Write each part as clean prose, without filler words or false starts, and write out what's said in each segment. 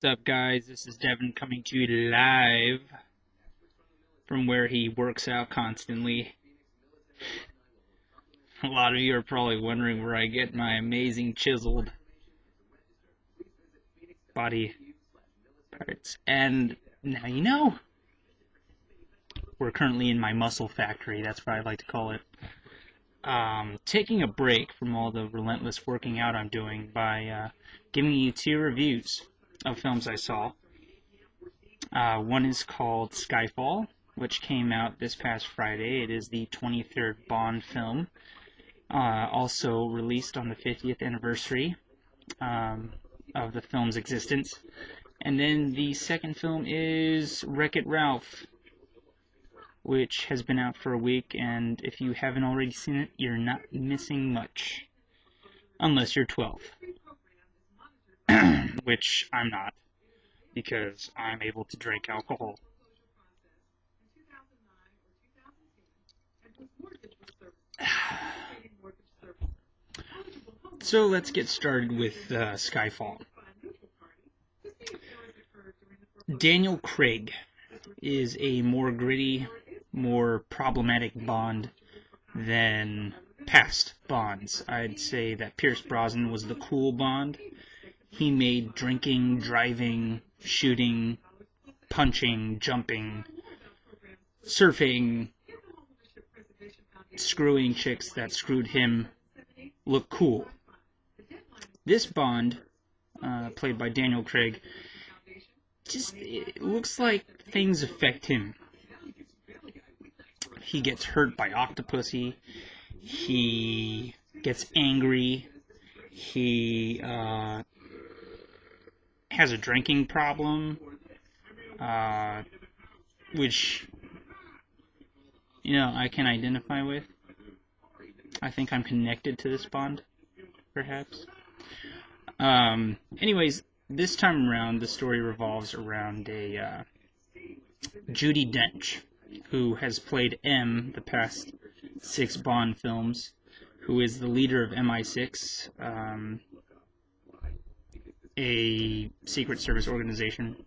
What's up, guys? This is Devin coming to you live from where he works out constantly. A lot of you are probably wondering where I get my amazing chiseled body parts. And now you know. We're currently in my muscle factory, that's what I like to call it. Taking a break from all the relentless working out I'm doing by giving you 2 reviews of films I saw. One is called Skyfall, which came out this past Friday. It is the 23rd Bond film, also released on the 50th anniversary of the film's existence. And then the second film is Wreck-It Ralph, which has been out for a week, and if you haven't already seen it, you're not missing much. Unless you're 12. Which I'm not, because I'm able to drink alcohol. So let's get started with Skyfall. Daniel Craig is a more gritty, more problematic Bond than past Bonds. I'd say that Pierce Brosnan was the cool Bond. He made drinking, driving, shooting, punching, jumping, surfing, screwing chicks that screwed him look cool. This Bond, played by Daniel Craig, it looks like things affect him. He gets hurt by octopussy. He gets angry. He has a drinking problem, which, I can identify with. I think I'm connected to this Bond, perhaps. Anyways, this time around, the story revolves around a Judi Dench, who has played M the past 6 Bond films, who is the leader of MI6, a Secret Service organization.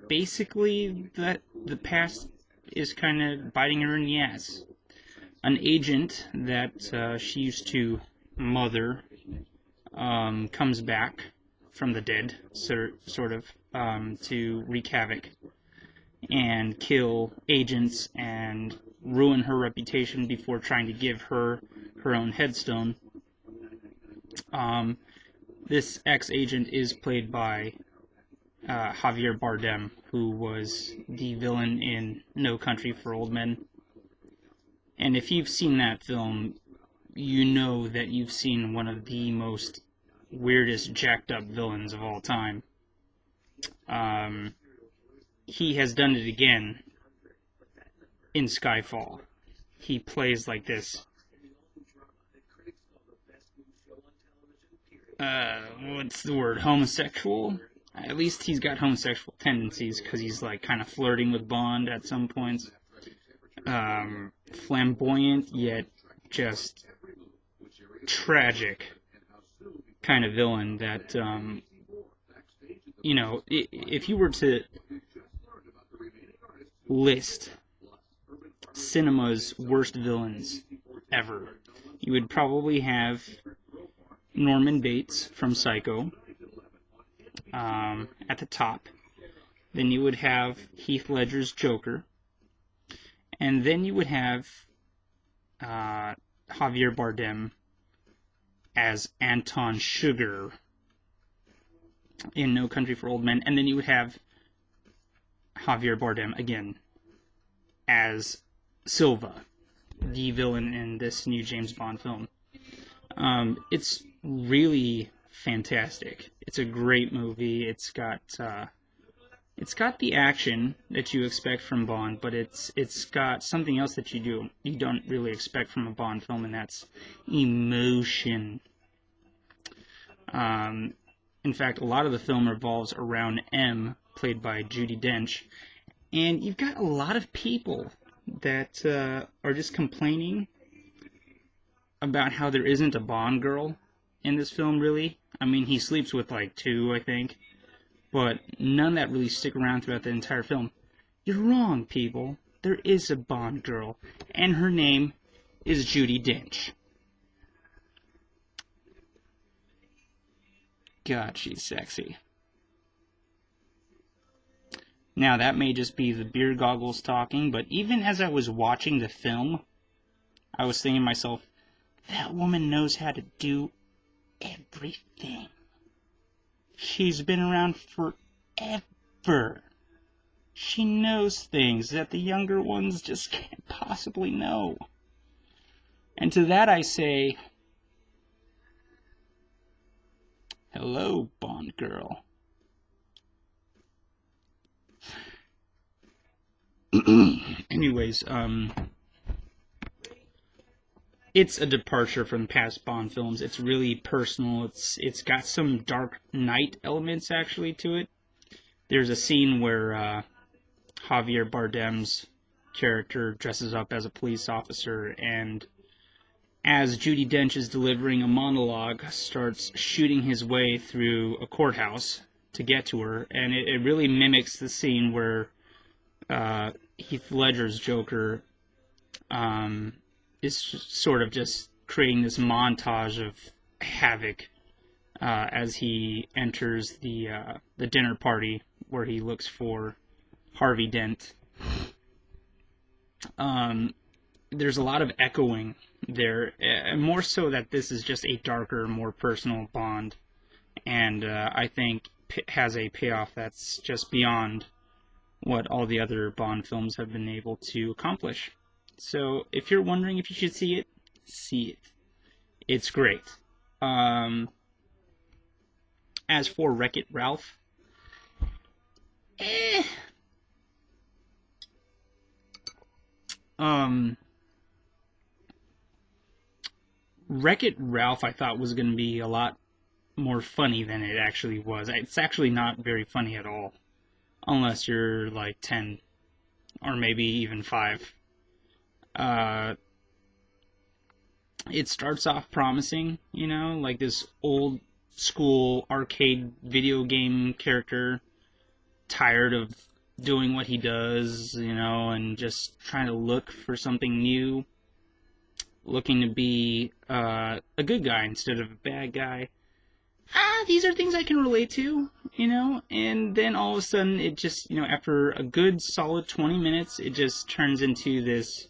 Basically, the past is kind of biting her in the ass. An agent that she used to mother comes back from the dead, sort of, to wreak havoc and kill agents and ruin her reputation before trying to give her her own headstone. This ex-agent is played by Javier Bardem, who was the villain in No Country for Old Men. And if you've seen that film, you know that you've seen one of the most weirdest, jacked up villains of all time. He has done it again in Skyfall. He plays like this. What's the word? Homosexual? At least he's got homosexual tendencies, because he's like kind of flirting with Bond at some points. Flamboyant, yet just tragic kind of villain that, if you were to list cinema's worst villains ever, you would probably have Norman Bates from Psycho at the top. Then you would have Heath Ledger's Joker. And then you would have Javier Bardem as Anton Sugar in No Country for Old Men. And then you would have Javier Bardem again as Silva, the villain in this new James Bond film. It's really fantastic. It's a great movie. It's got the action that you expect from Bond, but it's got something else that you don't really expect from a Bond film, and that's emotion. In fact, a lot of the film revolves around M, played by Judi Dench, and you've got a lot of people that are just complaining about how there isn't a Bond girl in this film, really. I mean, he sleeps with like 2, I think, but none that really stick around throughout the entire film. You're wrong, people. There is a Bond girl, and her name is Judi Dench. God, she's sexy. Now, that may just be the beer goggles talking, but even as I was watching the film, I was thinking to myself, that woman knows how to do everything. She's been around forever. She knows things that the younger ones just can't possibly know. And to that I say, hello, Bond girl. Anyways, it's a departure from past Bond films. It's really personal. It's got some Dark Knight elements actually to it. There's a scene where Javier Bardem's character dresses up as a police officer, and as Judi Dench is delivering a monologue, starts shooting his way through a courthouse to get to her, and it really mimics the scene where Heath Ledger's Joker is sort of just creating this montage of havoc as he enters the dinner party where he looks for Harvey Dent. There's a lot of echoing there, more so that this is just a darker, more personal Bond, and I think has a payoff that's just beyond what all the other Bond films have been able to accomplish. So, if you're wondering if you should see it, see it. It's great. As for Wreck-It Ralph, Wreck-It Ralph I thought was going to be a lot more funny than it actually was. It's actually not very funny at all, unless you're like 10, or maybe even 5. It starts off promising, you know, like this old school arcade video game character, tired of doing what he does, you know, and just trying to look for something new, looking to be a good guy instead of a bad guy. These are things I can relate to, you know, and then all of a sudden it just, you know, after a good solid 20 minutes, it just turns into this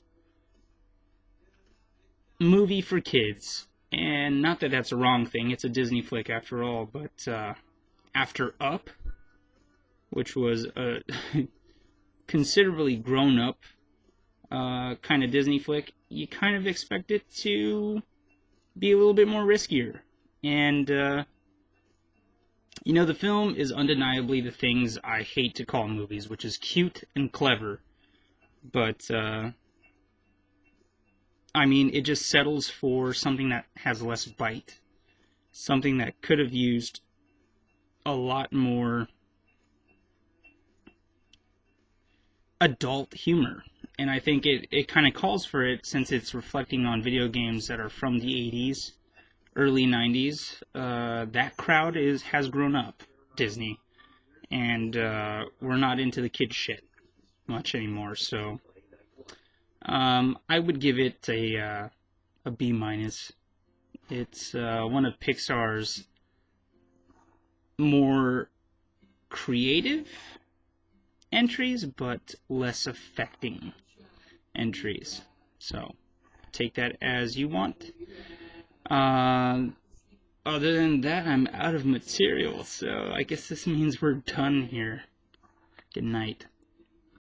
movie for kids. And not that that's a wrong thing, it's a Disney flick after all, but after Up, which was a considerably grown up kind of Disney flick, you kind of expect it to be a little bit more riskier. And you know, the film is undeniably the things I hate to call movies, which is cute and clever. But, I mean, it just settles for something that has less bite. Something that could have used a lot more adult humor. And I think it kind of calls for it, since it's reflecting on video games that are from the 80s. Early 90s, that crowd has grown up, Disney, and we're not into the kid shit much anymore, so I would give it a B-. It's one of Pixar's more creative entries, but less affecting entries, so take that as you want. Other than that, I'm out of material, so I guess this means we're done here. Good night.